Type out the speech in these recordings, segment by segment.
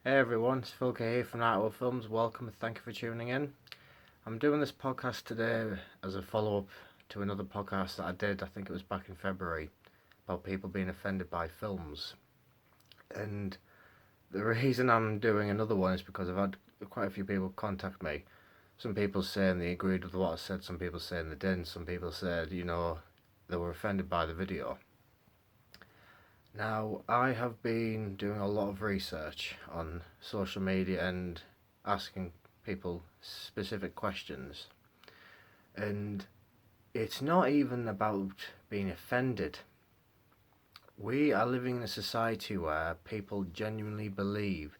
Hey everyone, it's Phil K here from Nightwolf Films. Welcome and thank you for tuning in. I'm doing this podcast today as a follow up to another podcast that I did, I think it was back in February, about people being offended by films. And the reason I'm doing another one is because I've had quite a few people contact me. Some people saying they agreed with what I said, some people saying they didn't, some people said, they were offended by the video. Now, I have been doing a lot of research on social media and asking people specific questions. And it's not even about being offended. We are living in a society where people genuinely believe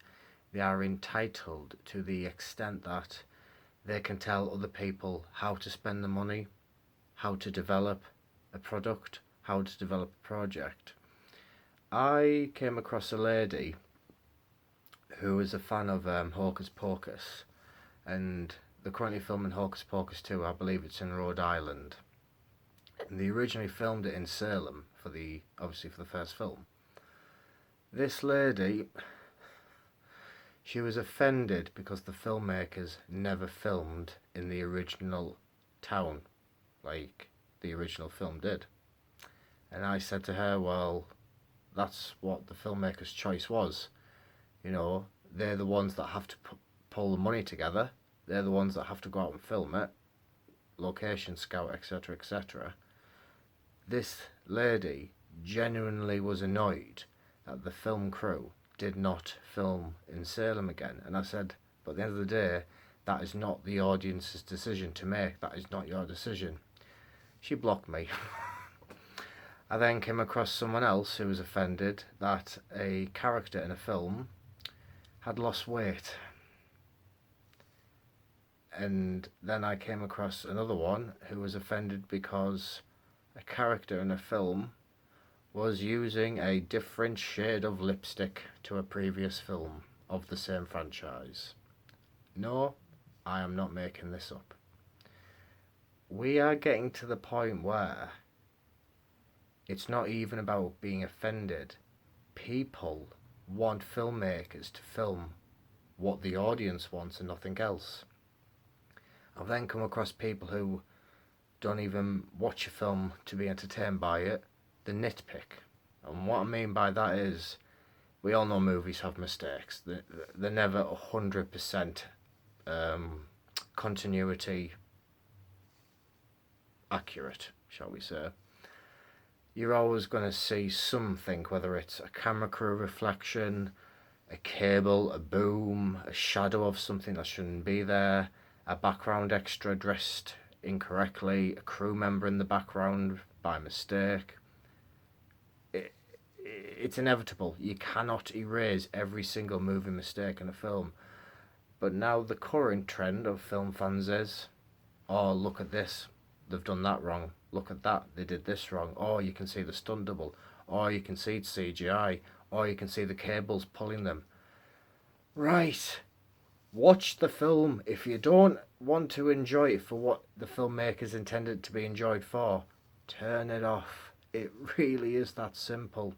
they are entitled to the extent that they can tell other people how to spend the money, how to develop a product, how to develop a project. I came across a lady who is a fan of Hocus Pocus, and they're currently filming Hocus Pocus 2. I believe it's in Rhode Island. And they originally filmed it in Salem for the first film. This lady, she was offended because the filmmakers never filmed in the original town like the original film did. And I said to her, well, that's what the filmmaker's choice was. They're the ones that have to pull the money together. They're the ones that have to go out and film it, location scout, etc., etc. This lady genuinely was annoyed that the film crew did not film in Salem again. And I said, but at the end of the day, that is not the audience's decision to make. That is not your decision. She blocked me. I then came across someone else who was offended that a character in a film had lost weight. And then I came across another one who was offended because a character in a film was using a different shade of lipstick to a previous film of the same franchise. No, I am not making this up. We are getting to the point where it's not even about being offended. People want filmmakers to film what the audience wants and nothing else. I've then come across people who don't even watch a film to be entertained by it. They nitpick. And what I mean by that is, we all know movies have mistakes. They're never 100% continuity accurate, shall we say. You're always going to see something, whether it's a camera crew reflection, a cable, a boom, a shadow of something that shouldn't be there, a background extra dressed incorrectly, a crew member in the background by mistake. It's inevitable. You cannot erase every single movie mistake in a film. But now the current trend of film fans is, oh, look at this, they've done that wrong. Look at that, they did this wrong. Oh, you can see the stunt double. Or you can see it's CGI. Or you can see the cables pulling them. Right. Watch the film. If you don't want to enjoy it for what the filmmakers intended to be enjoyed for, turn it off. It really is that simple.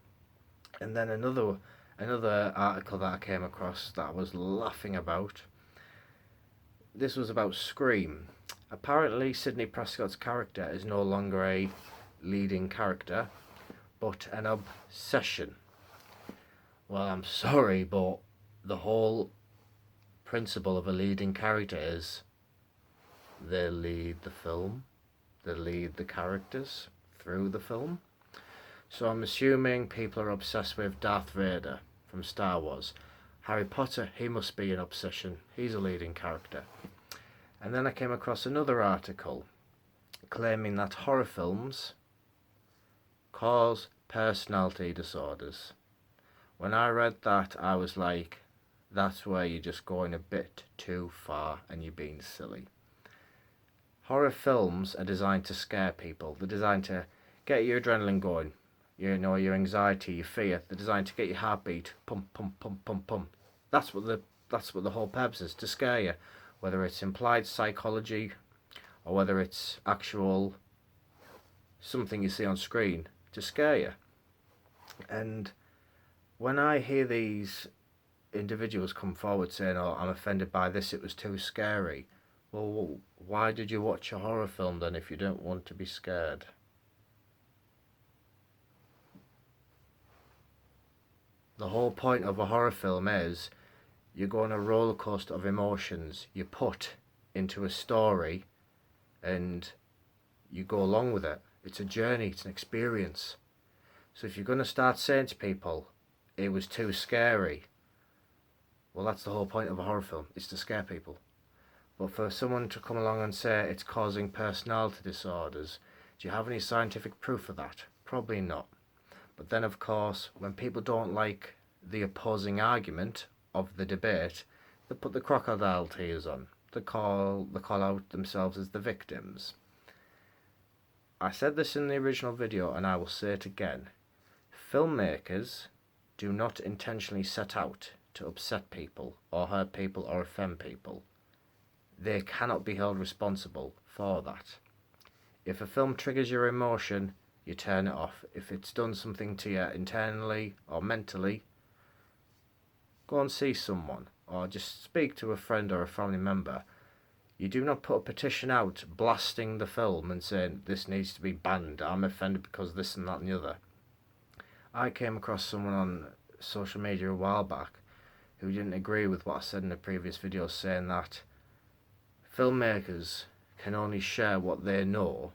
And then another article that I came across that I was laughing about. This was about Scream. Apparently, Sidney Prescott's character is no longer a leading character, but an obsession. Well, I'm sorry, but the whole principle of a leading character is they lead the film, they lead the characters through the film. So I'm assuming people are obsessed with Darth Vader from Star Wars. Harry Potter, he must be an obsession. He's a leading character. And then I came across another article claiming that horror films cause personality disorders. When I read that, I was like, that's where you're just going a bit too far and you're being silly. Horror films are designed to scare people. They're designed to get your adrenaline going. Your anxiety, your fear. They're designed to get your heartbeat pump, pump, pump, pump, pump. That's what the whole purpose is, to scare you. Whether it's implied psychology or whether it's actual something you see on screen to scare you. And when I hear these individuals come forward saying, "Oh, I'm offended by this, it was too scary." Well, why did you watch a horror film then if you don't want to be scared? The whole point of a horror film is you go on a roller coaster of emotions. You put into a story and you go along with it. It's a journey, it's an experience. So if you're going to start saying to people, it was too scary, well, that's the whole point of a horror film, it's to scare people. But for someone to come along and say it's causing personality disorders, do you have any scientific proof of that? Probably not. But then, of course, when people don't like the opposing argument of the debate, they put the crocodile tears on. They call out themselves as the victims. I said this in the original video and I will say it again. Filmmakers do not intentionally set out to upset people or hurt people or offend people. They cannot be held responsible for that. If a film triggers your emotion, you turn it off. If it's done something to you internally or mentally, go and see someone or just speak to a friend or a family member. You do not put a petition out blasting the film and saying this needs to be banned, I'm offended because this and that and the other. I came across someone on social media a while back who didn't agree with what I said in the previous video, saying that filmmakers can only share what they know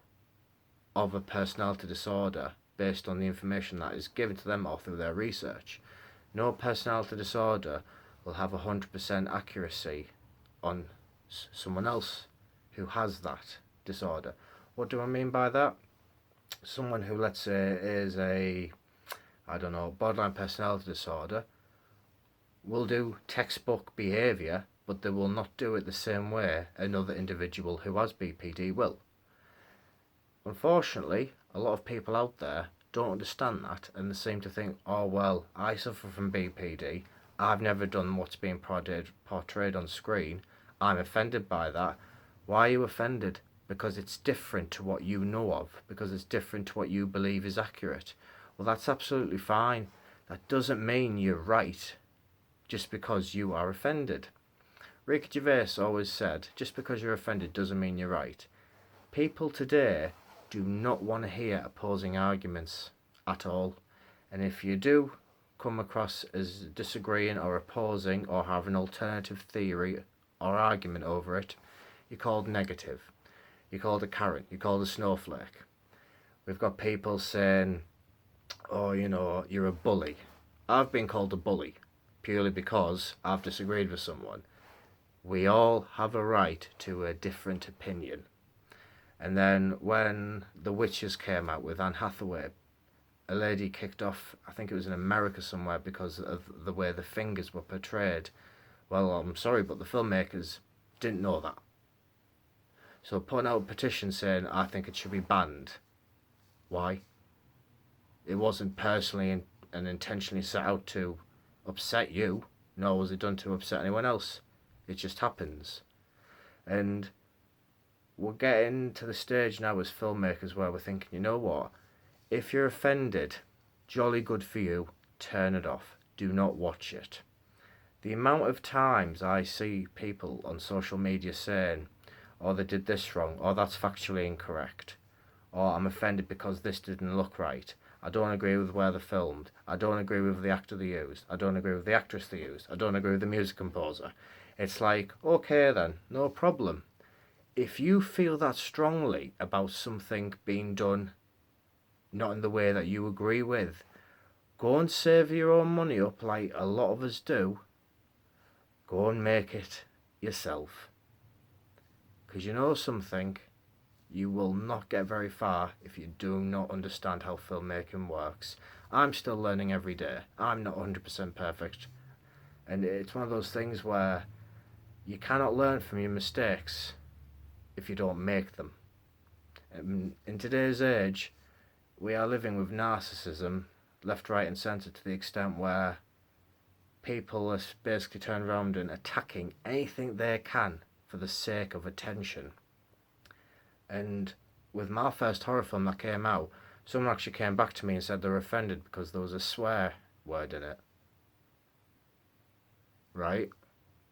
of a personality disorder based on the information that is given to them or through their research. No personality disorder will have 100% accuracy on someone else who has that disorder. What do I mean by that? Someone who, let's say, is a, borderline personality disorder will do textbook behaviour, but they will not do it the same way another individual who has BPD will. Unfortunately, a lot of people out there don't understand that, and they seem to think, oh well, I suffer from BPD, I've never done what's being portrayed on screen, I'm offended by that. Why are you offended? Because it's different to what you know of, because it's different to what you believe is accurate. Well, that's absolutely fine. That doesn't mean you're right just because you are offended. Ricky Gervais always said, just because you're offended doesn't mean you're right. People today do not want to hear opposing arguments at all. And if you do come across as disagreeing or opposing or have an alternative theory or argument over it, you're called negative. You're called a Karen. You're called a snowflake. We've got people saying, oh, you're a bully. I've been called a bully purely because I've disagreed with someone. We all have a right to a different opinion. And then when The Witches came out with Anne Hathaway, a lady kicked off, I think it was in America somewhere, because of the way the fingers were portrayed. Well, I'm sorry, but the filmmakers didn't know that. So putting out a petition saying, I think it should be banned. Why? It wasn't personally and intentionally set out to upset you, nor was it done to upset anyone else. It just happens. And we're getting to the stage now as filmmakers where we're thinking, you know what? If you're offended, jolly good for you, turn it off. Do not watch it. The amount of times I see people on social media saying, oh, they did this wrong, or that's factually incorrect, or I'm offended because this didn't look right, I don't agree with where they filmed, I don't agree with the actor they used, I don't agree with the actress they used, I don't agree with the music composer. It's like, okay then, no problem. If you feel that strongly about something being done not in the way that you agree with, go and save your own money up like a lot of us do. Go and make it yourself. Because you know something, you will not get very far if you do not understand how filmmaking works. I'm still learning every day. I'm not 100% perfect. And it's one of those things where you cannot learn from your mistakes if you don't make them. In today's age, we are living with narcissism left, right and centre, to the extent where people are basically turning around and attacking anything they can for the sake of attention. And with my first horror film that came out, someone actually came back to me and said they were offended because there was a swear word in it. right?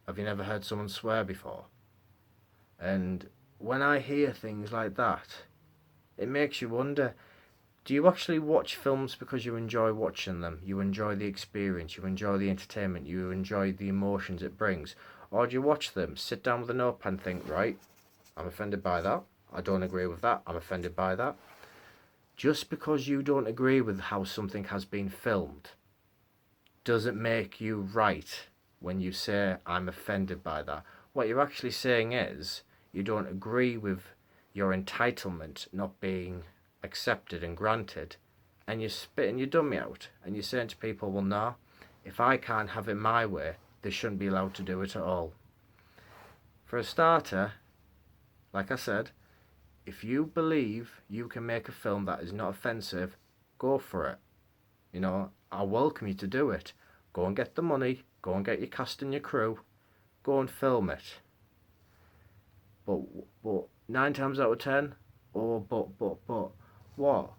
Have you never heard someone swear before? And when I hear things like that, it makes you wonder, do you actually watch films because you enjoy watching them? You enjoy the experience, you enjoy the entertainment, you enjoy the emotions it brings? Or do you watch them, sit down with a notepad and think, right, I'm offended by that, I don't agree with that, I'm offended by that? Just because you don't agree with how something has been filmed doesn't make you right when you say, I'm offended by that. What you're actually saying is, you don't agree with your entitlement not being accepted and granted, and you're spitting your dummy out, and you're saying to people, well, no, if I can't have it my way, they shouldn't be allowed to do it at all. For a starter, like I said, if you believe you can make a film that is not offensive, go for it. You know, I welcome you to do it. Go and get the money, go and get your cast and your crew, go and film it. But 9 times out of 10, oh, but, what?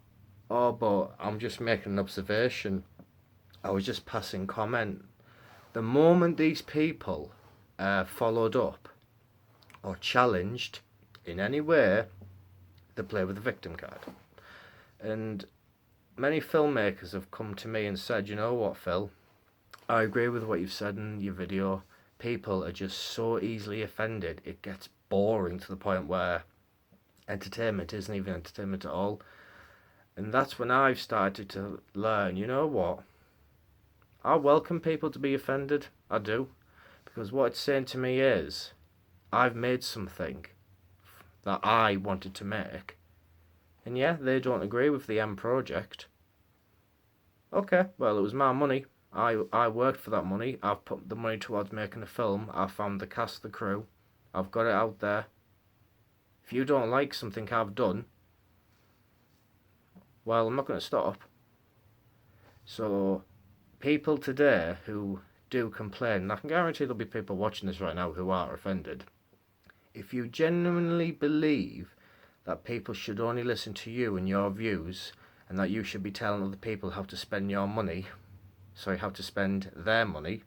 Oh, but I'm just making an observation. I was just passing comment. The moment these people followed up or challenged in any way, they play with the victim card. And many filmmakers have come to me and said, you know what, Phil, I agree with what you've said in your video. People are just so easily offended. It gets boring to the point where entertainment isn't even entertainment at all. And that's when I've started to learn, you know what? I welcome people to be offended. I do. Because what it's saying to me is, I've made something that I wanted to make. And yeah, they don't agree with the end project. Okay, well, it was my money. I worked for that money. I've put the money towards making a film. I found the cast, the crew. I've got it out there. If you don't like something I've done, well, I'm not going to stop. So, people today who do complain, and I can guarantee there'll be people watching this right now who are offended. If you genuinely believe that people should only listen to you and your views, and that you should be telling other people how to spend your money, how to spend their money,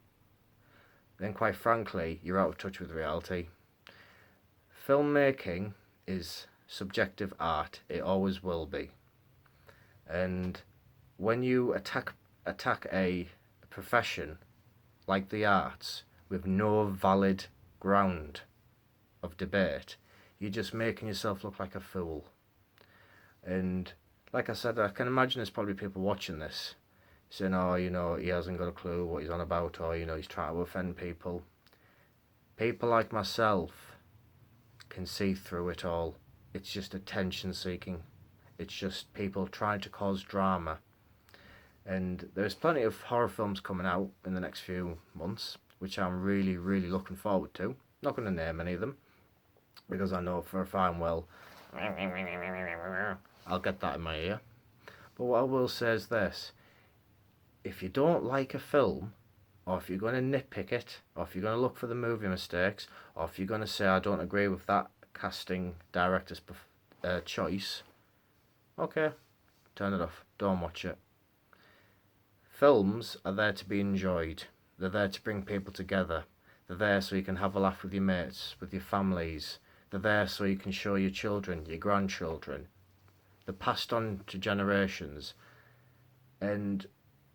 then quite frankly, you're out of touch with reality. Filmmaking is subjective art. It always will be. And when you attack a profession like the arts with no valid ground of debate, you're just making yourself look like a fool. And like I said, I can imagine there's probably people watching this saying, oh, you know, he hasn't got a clue what he's on about, or, you know, he's trying to offend people. People like myself can see through it all. It's just attention seeking. It's just people trying to cause drama. And there's plenty of horror films coming out in the next few months, which I'm really, really looking forward to. Not going to name any of them, because I know for a fine well, I'll get that in my ear. But what I will say is this. If you don't like a film, or if you're going to nitpick it, or if you're going to look for the movie mistakes, or if you're going to say, I don't agree with that casting director's choice, okay, turn it off. Don't watch it. Films are there to be enjoyed. They're there to bring people together. They're there so you can have a laugh with your mates, with your families. They're there so you can show your children, your grandchildren. They're passed on to generations. And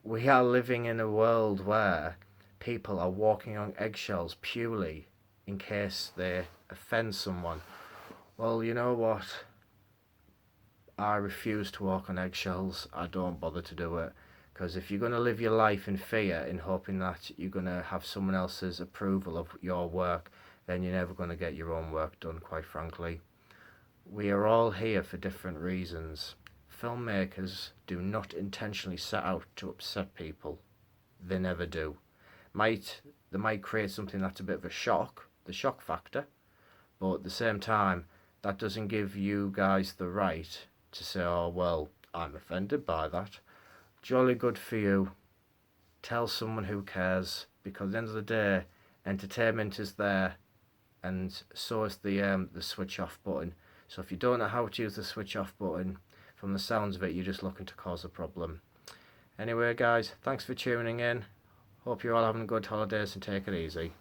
we are living in a world where people are walking on eggshells purely in case they offend someone. Well, you know what? I refuse to walk on eggshells. I don't bother to do it. Because if you're going to live your life in fear, in hoping that you're going to have someone else's approval of your work, then you're never going to get your own work done, quite frankly. We are all here for different reasons. Filmmakers do not intentionally set out to upset people. They never do. They might create something that's a bit of a shock, the shock factor, but at the same time, that doesn't give you guys the right to say, oh, well, I'm offended by that. Jolly good for you. Tell someone who cares, because at the end of the day, entertainment is there, and so is the switch off button. So if you don't know how to use the switch off button, from the sounds of it, you're just looking to cause a problem. Anyway, guys, thanks for tuning in. Hope you're all having good holidays and take it easy.